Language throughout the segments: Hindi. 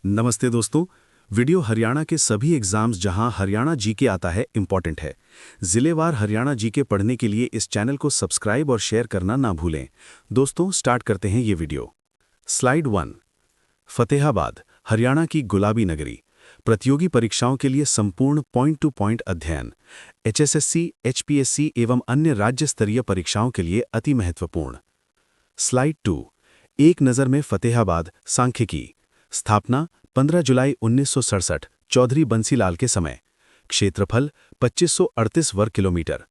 नमस्ते दोस्तों। वीडियो हरियाणा के सभी एग्जाम्स जहां हरियाणा जीके आता है इम्पॉर्टेंट है। जिलेवार हरियाणा जीके पढ़ने के लिए इस चैनल को सब्सक्राइब और शेयर करना ना भूलें। दोस्तों स्टार्ट करते हैं ये वीडियो। स्लाइड 1। फतेहाबाद हरियाणा की गुलाबी नगरी। प्रतियोगी परीक्षाओं के लिए संपूर्ण पॉइंट टू पॉइंट अध्ययन। एचएसएससी, एचपीएससी एवं अन्य राज्य स्तरीय परीक्षाओं के लिए अति महत्वपूर्ण। स्लाइड 2। एक नज़र में फतेहाबाद सांख्यिकी। स्थापना 15 जुलाई 1967 चौधरी बंसीलाल के समय। क्षेत्रफल 2538 वर्ग किलोमीटर।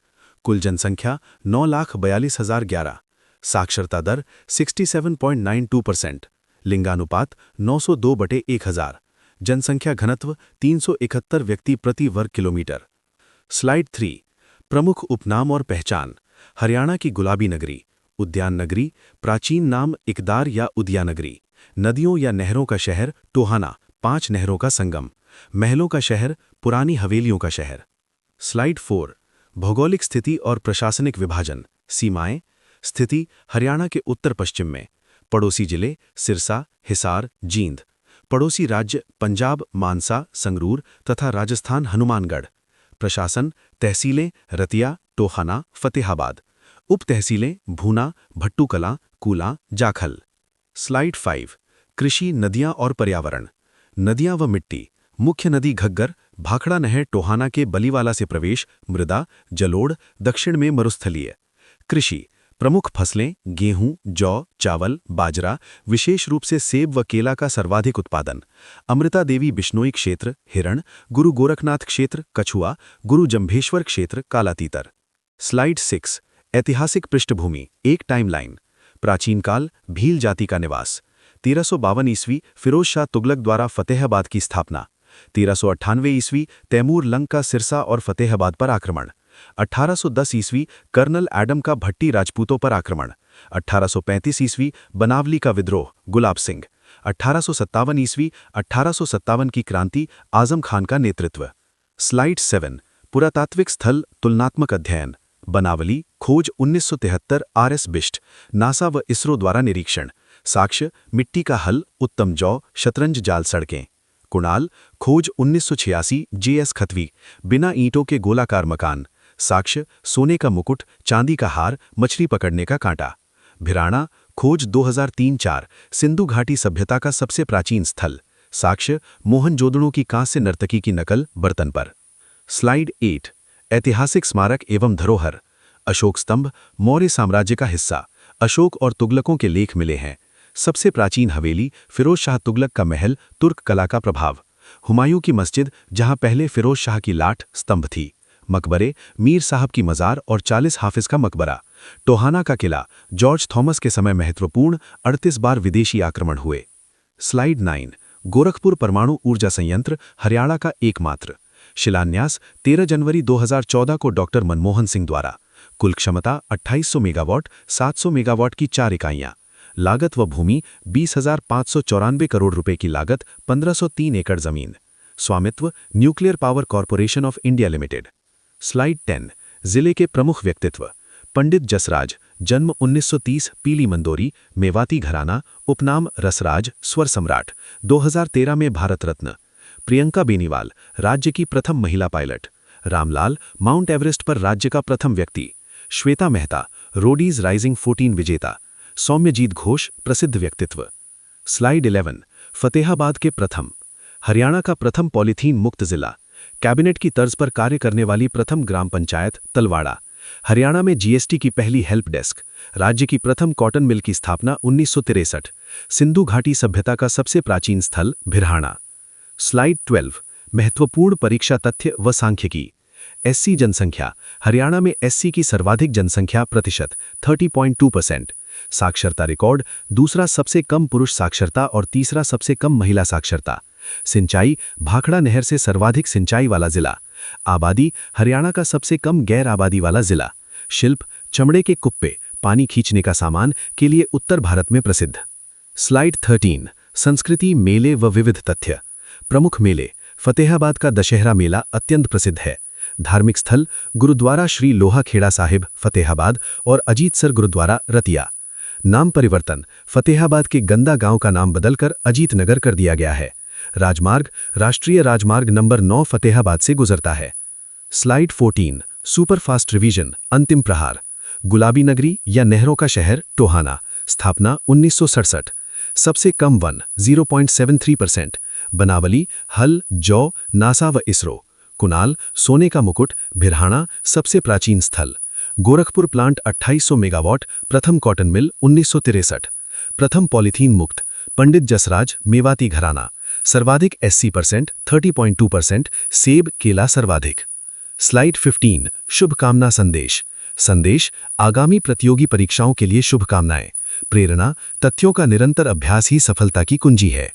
कुल जनसंख्या 9,42,011। साक्षरता दर 67.92%। लिंगानुपात 902/1000। जनसंख्या घनत्व 371 व्यक्ति प्रति वर्ग किलोमीटर। स्लाइड 3। प्रमुख उपनाम और पहचान। हरियाणा की गुलाबी नगरी। उद्यान नगरी, प्राचीन नाम इकदार या उद्यानगरी। नदियों या नहरों का शहर टोहाना, 5 नहरों का संगम। महलों का शहर, पुरानी हवेलियों का शहर। स्लाइड 4। भौगोलिक स्थिति और प्रशासनिक विभाजन। सीमाएं। स्थिति हरियाणा के उत्तर पश्चिम में। पड़ोसी जिले सिरसा, हिसार, जींद। पड़ोसी राज्य पंजाब मानसा, संगरूर तथा राजस्थान हनुमानगढ़। प्रशासन तहसीलें रतिया, टोहाना, फतेहाबाद। उप तहसीलें भूना, भट्टूकला, कूला, जाखल। स्लाइड 5। कृषि, नदियां और पर्यावरण। नदियां व मिट्टी। मुख्य नदी घग्गर, भाखड़ा नहर टोहाना के बलीवाला से प्रवेश, मृदा जलोढ़, दक्षिण में मरुस्थलीय। कृषि। प्रमुख फसलें गेहूं, जौ, चावल, बाजरा, विशेष रूप से सेब व केला का सर्वाधिक उत्पादन। अमृता देवी बिश्नोई क्षेत्र हिरण, गुरु गोरखनाथ क्षेत्र कछुआ, गुरु जंभेश्वर क्षेत्र कालातीतर। स्लाइड 6। ऐतिहासिक पृष्ठभूमि, एक टाइमलाइन। प्राचीन काल भील जाति का निवास। 1352 ईस्वी फिरोज शाह तुगलक द्वारा फतेहाबाद की स्थापना। 1398 ईस्वी तैमूर लंग का सिरसा और फतेहाबाद पर आक्रमण। 1810 ईस्वी कर्नल एडम का भट्टी राजपूतों पर आक्रमण। 1835 ईस्वी बनावली का विद्रोह गुलाब सिंह। 1857 ईस्वी 1857 की क्रांति आजम खान का नेतृत्व। स्लाइड 7। पुरातात्विक स्थल तुलनात्मक अध्ययन। बनावली खोज 1973 आरएस बिष्ट, नासा व इसरो द्वारा निरीक्षण। साक्ष्य मिट्टी का हल, उत्तम जौ, शतरंज जाल सड़कें। कुणाल खोज 1986 जेएस खतवी, बिना ईंटों के गोलाकार मकान। साक्ष्य सोने का मुकुट, चांदी का हार, मछली पकड़ने का कांटा। भिराणा खोज 2003-4 सिंधु घाटी सभ्यता का सबसे प्राचीन स्थल। साक्ष्य मोहनजोदड़ो की कांस्य नर्तकी की नकल बर्तन पर। स्लाइड 8। ऐतिहासिक स्मारक एवं धरोहर। अशोक स्तंभ मौर्य साम्राज्य का हिस्सा। अशोक और तुगलकों के लेख मिले हैं। सबसे प्राचीन हवेली फिरोज शाह तुगलक का महल, तुर्क कला का प्रभाव। हुमायूं की मस्जिद जहां पहले फिरोज शाह की लाठ स्तंभ थी। मकबरे मीर साहब की मज़ार और 40 हाफिज का मकबरा। टोहाना का किला जॉर्ज थॉमस के समय महत्वपूर्ण, 38 बार विदेशी आक्रमण हुए। स्लाइड 9। गोरखपुर परमाणु ऊर्जा संयंत्र हरियाणा का एकमात्र। शिलान्यास 13 जनवरी 2014 को डॉक्टर मनमोहन सिंह द्वारा। कुल क्षमता 2800 मेगावाट, 700 मेगावाट की 4 इकाइयां। लागत व भूमि 20,594 करोड़ रुपए की लागत, 1503 एकड़ जमीन। स्वामित्व nuclear power corporation of India limited. Slide 10। जिले के प्रमुख व्यक्तित्व। पंडित जसराज जन्म 1930 पीली मंदोरी, मेवाती घराना, उपनाम रसराज, स्वर सम्राट, 2013 में भारत रत्न। प्रियंका बेनीवाल राज्य की प्रथम महिला पायलट। रामलाल माउंट एवरेस्ट पर राज्य का प्रथम व्यक्ति। श्वेता मेहता रोडीज राइजिंग 14 विजेता। सौम्यजीत घोष प्रसिद्ध व्यक्तित्व। स्लाइड 11। फतेहाबाद के प्रथम। हरियाणा का प्रथम पॉलीथीन मुक्त जिला। कैबिनेट की तर्ज पर कार्य करने वाली प्रथम ग्राम पंचायत तलवाड़ा। हरियाणा में जीएसटी की पहली हेल्प डेस्क। राज्य की प्रथम कॉटन मिल की स्थापना 1963। सिंधु घाटी सभ्यता का सबसे प्राचीन स्थल भिराणा। स्लाइड 12। महत्वपूर्ण परीक्षा तथ्य व सांख्यिकी। एससी जनसंख्या। हरियाणा में एससी की सर्वाधिक जनसंख्या प्रतिशत 30.2%। साक्षरता रिकॉर्ड दूसरा सबसे कम पुरुष साक्षरता और तीसरा सबसे कम महिला साक्षरता। सिंचाई भाखड़ा नहर से सर्वाधिक सिंचाई वाला जिला। आबादी हरियाणा का सबसे कम गैर आबादी वाला जिला। शिल्प चमड़े के कुप्पे पानी खींचने का सामान के लिए उत्तर भारत में प्रसिद्ध। स्लाइड 13। संस्कृति मेले व विविध तथ्य। प्रमुख मेले फतेहाबाद का दशहरा मेला अत्यंत प्रसिद्ध है। धार्मिक स्थल गुरुद्वारा श्री लोहा खेड़ा साहिब फतेहाबाद और अजीतसर गुरुद्वारा रतिया। नाम परिवर्तन फतेहाबाद के गंदा गांव का नाम बदलकर अजीत नगर कर दिया गया है। राजमार्ग राष्ट्रीय राजमार्ग नंबर 9 फतेहाबाद से गुजरता है। स्लाइड 14 सुपरफास्ट रिवीजन अंतिम प्रहार। गुलाबी नगरी या नहरों का शहर टोहाना, स्थापना 1967। सबसे कम वन 0.73%। बनावली हल, जौ, नासा व इसरो। कुनाल सोने का मुकुट, भिरहाना सबसे प्राचीन स्थल। गोरखपुर प्लांट 2800 मेगावाट, प्रथम कॉटन मिल 1963। प्रथम पॉलीथीन मुक्त, पंडित जसराज मेवाती घराना। सर्वाधिक SC% 30.2%, सेब केला सर्वाधिक। स्लाइड 15 शुभकामना संदेश। संदेश आगामी प्रतियोगी परीक्षाओं के लिए शुभकामनाएं। प्रेरणा तथ्यों का निरंतर अभ्यास ही सफलता की कुंजी है।